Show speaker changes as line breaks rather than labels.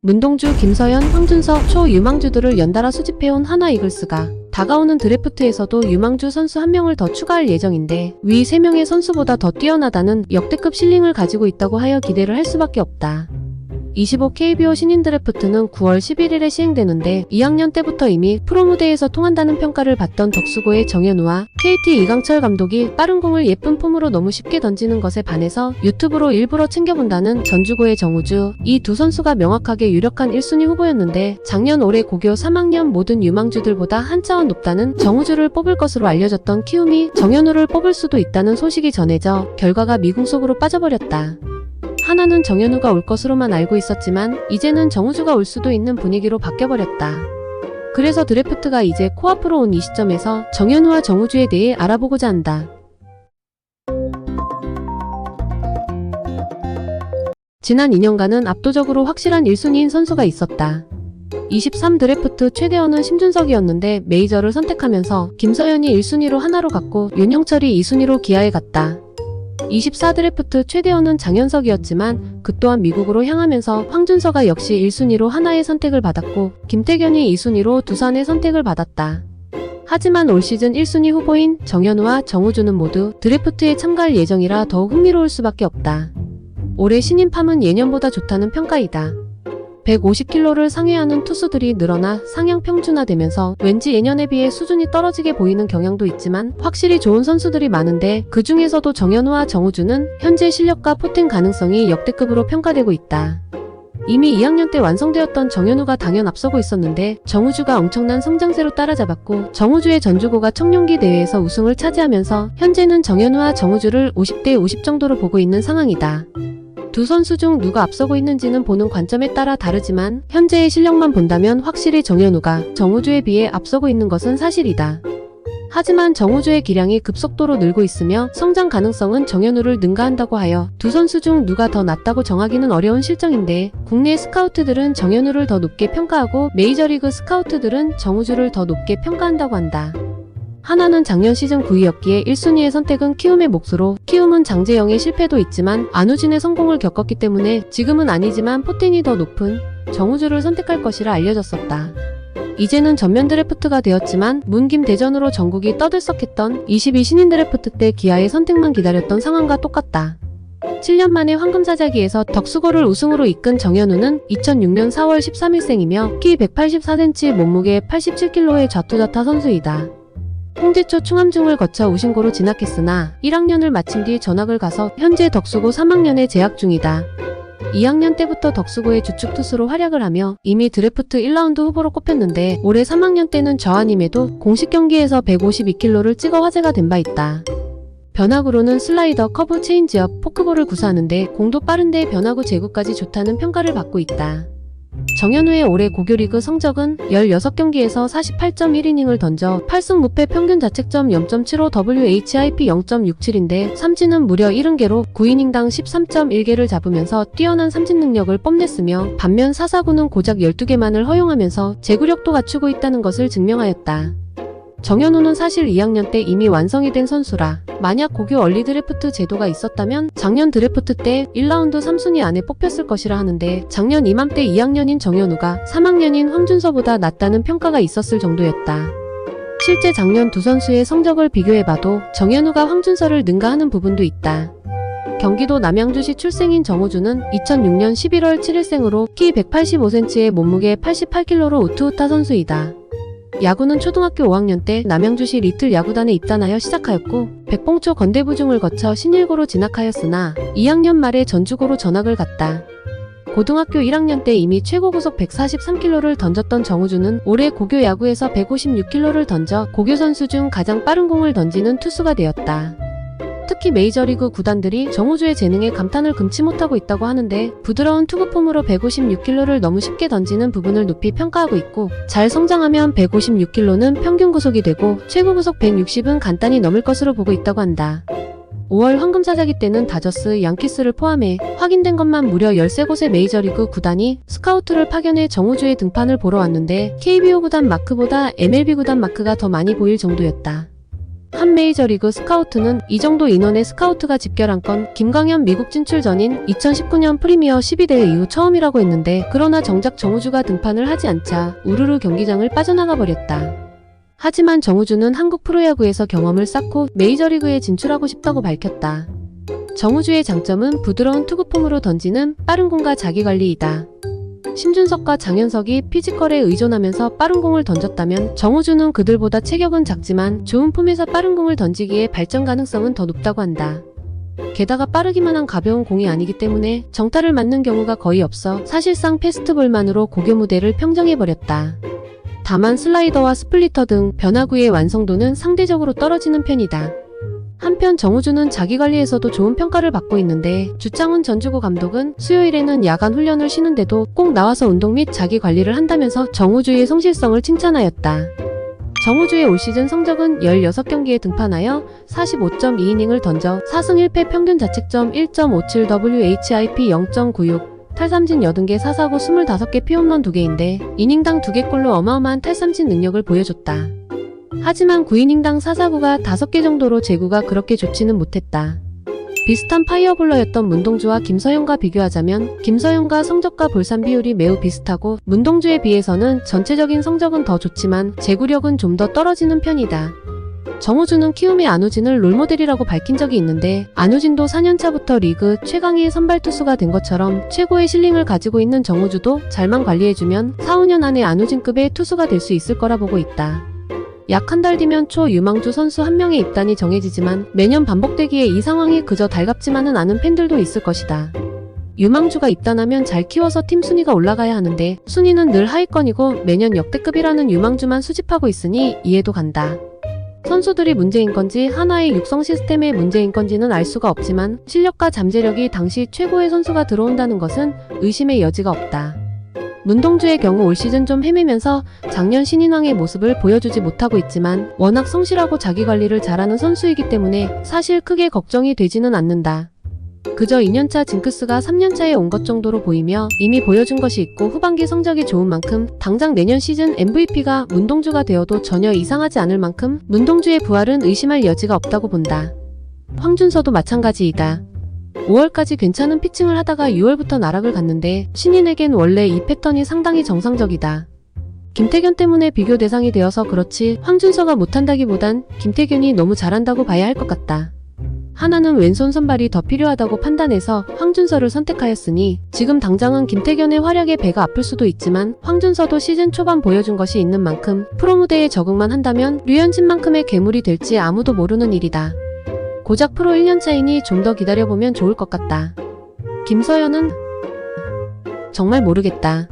문동주, 김서현, 황준석, 초유망주들을 연달아 수집해온 하나 이글스가 다가오는 드래프트에서도 유망주 선수 한 명을 더 추가할 예정인데 위 3명의 선수보다 더 뛰어나다는 역대급 실링을 가지고 있다고 하여 기대를 할 수밖에 없다. 25 KBO 신인 드래프트는 9월 11일에 시행되는데 2학년 때부터 이미 프로 무대에서 통한다는 평가를 받던 덕수고의 정현우와 KT 이강철 감독이 빠른 공을 예쁜 폼으로 너무 쉽게 던지는 것에 반해서 유튜브로 일부러 챙겨본다는 전주고의 정우주, 이 두 선수가 명확하게 유력한 1순위 후보였는데 작년 올해 고교 3학년 모든 유망주들보다 한 차원 높다는 정우주를 뽑을 것으로 알려졌던 키움이 정현우를 뽑을 수도 있다는 소식이 전해져 결과가 미궁 속으로 빠져버렸다. 하나는 정현우가 올 것으로만 알고 있었지만 이제는 정우주가 올 수도 있는 분위기로 바뀌어버렸다. 그래서 드래프트가 이제 코앞으로 온 이 시점에서 정현우와 정우주에 대해 알아보고자 한다. 지난 2년간은 압도적으로 확실한 1순위인 선수가 있었다. 23 드래프트 최대원은 심준석이었는데 메이저를 선택하면서 김서현이 1순위로 하나로 갔고 윤형철이 2순위로 기아에 갔다. 24 드래프트 최대원은 장현석이었지만 그 또한 미국으로 향하면서 황준서가 역시 1순위로 하나의 선택을 받았고 김태견이 2순위로 두산의 선택을 받았다. 하지만 올 시즌 1순위 후보인 정현우와 정우주는 모두 드래프트에 참가할 예정이라 더욱 흥미로울 수밖에 없다. 올해 신인팜은 예년보다 좋다는 평가이다. 150kg를 상회하는 투수들이 늘어나 상향 평준화되면서 왠지 예년에 비해 수준이 떨어지게 보이는 경향도 있지만 확실히 좋은 선수들이 많은데 그 중에서도 정현우와 정우주는 현재 실력과 포텐 가능성이 역대급으로 평가되고 있다. 이미 2학년 때 완성되었던 정현우가 당연 앞서고 있었는데 정우주가 엄청난 성장세로 따라잡았고 정우주의 전주고가 청룡기 대회에서 우승을 차지하면서 현재는 정현우와 정우주를 50대 50 정도로 보고 있는 상황이다. 두 선수 중 누가 앞서고 있는지는 보는 관점에 따라 다르지만 현재의 실력만 본다면 확실히 정현우가 정우주에 비해 앞서고 있는 것은 사실이다. 하지만 정우주의 기량이 급속도로 늘고 있으며 성장 가능성은 정현우를 능가한다고 하여 두 선수 중 누가 더 낫다고 정하기는 어려운 실정인데 국내 스카우트들은 정현우를 더 높게 평가하고 메이저리그 스카우트들은 정우주를 더 높게 평가한다고 한다. 하나는 작년 시즌 9위였기에 1순위의 선택은 키움의 몫으로 키움은 장재영의 실패도 있지만 안우진의 성공을 겪었기 때문에 지금은 아니지만 포텐이 더 높은 정우주를 선택할 것이라 알려졌었다. 이제는 전면 드래프트가 되었지만 문김 대전으로 전국이 떠들썩했던 22 신인 드래프트 때 기아의 선택만 기다렸던 상황과 똑같다. 7년 만에 황금사자기에서 덕수고를 우승으로 이끈 정현우는 2006년 4월 13일생이며 키 184cm 몸무게 87kg의 좌투좌타 선수이다. 홍제초 충암중을 거쳐 우신고로 진학했으나 1학년을 마친 뒤 전학을 가서 현재 덕수고 3학년에 재학 중이다. 2학년 때부터 덕수고의 주축 투수로 활약을 하며 이미 드래프트 1라운드 후보로 꼽혔는데 올해 3학년 때는 저하님에도 공식 경기에서 152kg를 찍어 화제가 된 바 있다. 변화구로는 슬라이더, 커브, 체인지업, 포크볼을 구사하는데 공도 빠른데 변화구 제구까지 좋다는 평가를 받고 있다. 정현우의 올해 고교리그 성적은 16경기에서 48.1이닝을 던져 8승 무패 평균 자책점 0.75 WHIP 0.67인데 삼진은 무려 70개로 9이닝당 13.1개를 잡으면서 뛰어난 삼진 능력을 뽐냈으며 반면 사사구는 고작 12개만을 허용하면서 제구력도 갖추고 있다는 것을 증명하였다. 정현우는 사실 2학년 때 이미 완성이 된 선수라 만약 고교 얼리 드래프트 제도가 있었다면 작년 드래프트 때 1라운드 3순위 안에 뽑혔을 것이라 하는데 작년 이맘때 2학년인 정현우가 3학년인 황준서보다 낫다는 평가가 있었을 정도였다. 실제 작년 두 선수의 성적을 비교해봐도 정현우가 황준서를 능가하는 부분도 있다. 경기도 남양주시 출생인 정우주는 2006년 11월 7일생으로 키 185cm에 몸무게 88kg로 우투우타 선수이다. 야구는 초등학교 5학년 때 남양주시 리틀 야구단에 입단하여 시작하였고 백봉초 건대부중을 거쳐 신일고로 진학하였으나 2학년 말에 전주고로 전학을 갔다. 고등학교 1학년 때 이미 최고 구속 143kg를 던졌던 정우주는 올해 고교 야구에서 156kg를 던져 고교 선수 중 가장 빠른 공을 던지는 투수가 되었다. 특히 메이저리그 구단들이 정우주의 재능에 감탄을 금치 못하고 있다고 하는데 부드러운 투구폼으로 156kg를 너무 쉽게 던지는 부분을 높이 평가하고 있고 잘 성장하면 156kg는 평균 구속이 되고 최고 구속 160은 간단히 넘을 것으로 보고 있다고 한다. 5월 황금사자기 때는 다저스, 양키스를 포함해 확인된 것만 무려 13곳의 메이저리그 구단이 스카우트를 파견해 정우주의 등판을 보러 왔는데 KBO 구단 마크보다 MLB 구단 마크가 더 많이 보일 정도였다. 한 메이저리그 스카우트는 이 정도 인원의 스카우트가 집결한 건 김광현 미국 진출 전인 2019년 프리미어 12대 이후 처음이라고 했는데, 그러나 정작 정우주가 등판을 하지 않자 우르르 경기장을 빠져나가 버렸다. 하지만 정우주는 한국 프로야구에서 경험을 쌓고 메이저리그에 진출하고 싶다고 밝혔다. 정우주의 장점은 부드러운 투구폼으로 던지는 빠른 공과 자기관리이다. 심준석과 장현석이 피지컬에 의존하면서 빠른 공을 던졌다면 정우주는 그들보다 체격은 작지만 좋은 폼에서 빠른 공을 던지기에 발전 가능성은 더 높다고 한다. 게다가 빠르기만 한 가벼운 공이 아니기 때문에 정타를 맞는 경우가 거의 없어 사실상 패스트볼만으로 고교 무대를 평정해버렸다. 다만 슬라이더와 스플리터 등 변화구의 완성도는 상대적으로 떨어지는 편이다. 한편 정우주는 자기관리에서도 좋은 평가를 받고 있는데, 주창훈 전주구 감독은 수요일에는 야간 훈련을 쉬는데도 꼭 나와서 운동 및 자기관리를 한다면서 정우주의 성실성을 칭찬하였다. 정우주의 올 시즌 성적은 16경기에 등판하여 45.2이닝을 던져 4승 1패 평균 자책점 1.57 WHIP 0.96, 탈삼진 80개 4사구 25개 피홈런 2개인데 이닝당 2개골로 어마어마한 탈삼진 능력을 보여줬다. 하지만 9이닝당 4사구가 5개 정도로 제구가 그렇게 좋지는 못했다. 비슷한 파이어볼러였던 문동주와 김서현과 비교하자면 김서현과 성적과 볼산 비율이 매우 비슷하고, 문동주에 비해서는 전체적인 성적은 더 좋지만 제구력은 좀 더 떨어지는 편이다. 정우주는 키움의 안우진을 롤모델이라고 밝힌 적이 있는데, 안우진도 4년차부터 리그 최강의 선발 투수가 된 것처럼 최고의 실링을 가지고 있는 정우주도 잘만 관리해주면 4, 5년 안에 안우진급의 투수가 될 수 있을 거라 보고 있다. 약 한 달 뒤면 유망주 선수 한 명의 입단이 정해지지만 매년 반복되기에 이 상황이 그저 달갑지만은 않은 팬들도 있을 것이다. 유망주가 입단하면 잘 키워서 팀 순위가 올라가야 하는데 순위는 늘 하위권이고 매년 역대급이라는 유망주만 수집하고 있으니 이해도 간다. 선수들이 문제인 건지 하나의 육성 시스템의 문제인 건지는 알 수가 없지만 실력과 잠재력이 당시 최고의 선수가 들어온다는 것은 의심의 여지가 없다. 문동주의 경우 올 시즌 좀 헤매면서 작년 신인왕의 모습을 보여주지 못하고 있지만 워낙 성실하고 자기관리를 잘하는 선수이기 때문에 사실 크게 걱정이 되지는 않는다. 그저 2년차 징크스가 3년차에 온 것 정도로 보이며 이미 보여준 것이 있고 후반기 성적이 좋은 만큼 당장 내년 시즌 MVP가 문동주가 되어도 전혀 이상하지 않을 만큼 문동주의 부활은 의심할 여지가 없다고 본다. 황준서도 마찬가지이다. 5월까지 괜찮은 피칭을 하다가 6월부터 나락을 갔는데 신인에겐 원래 이 패턴이 상당히 정상적이다. 김태균 때문에 비교 대상이 되어서 그렇지 황준서가 못한다기보단 김태균이 너무 잘한다고 봐야 할 것 같다. 하나는 왼손 선발이 더 필요하다고 판단해서 황준서를 선택하였으니 지금 당장은 김태균의 활약에 배가 아플 수도 있지만 황준서도 시즌 초반 보여준 것이 있는 만큼 프로 무대에 적응만 한다면 류현진만큼의 괴물이 될지 아무도 모르는 일이다. 고작 프로 1년차이니 좀 더 기다려보면 좋을 것 같다. 김서현은 정말 모르겠다.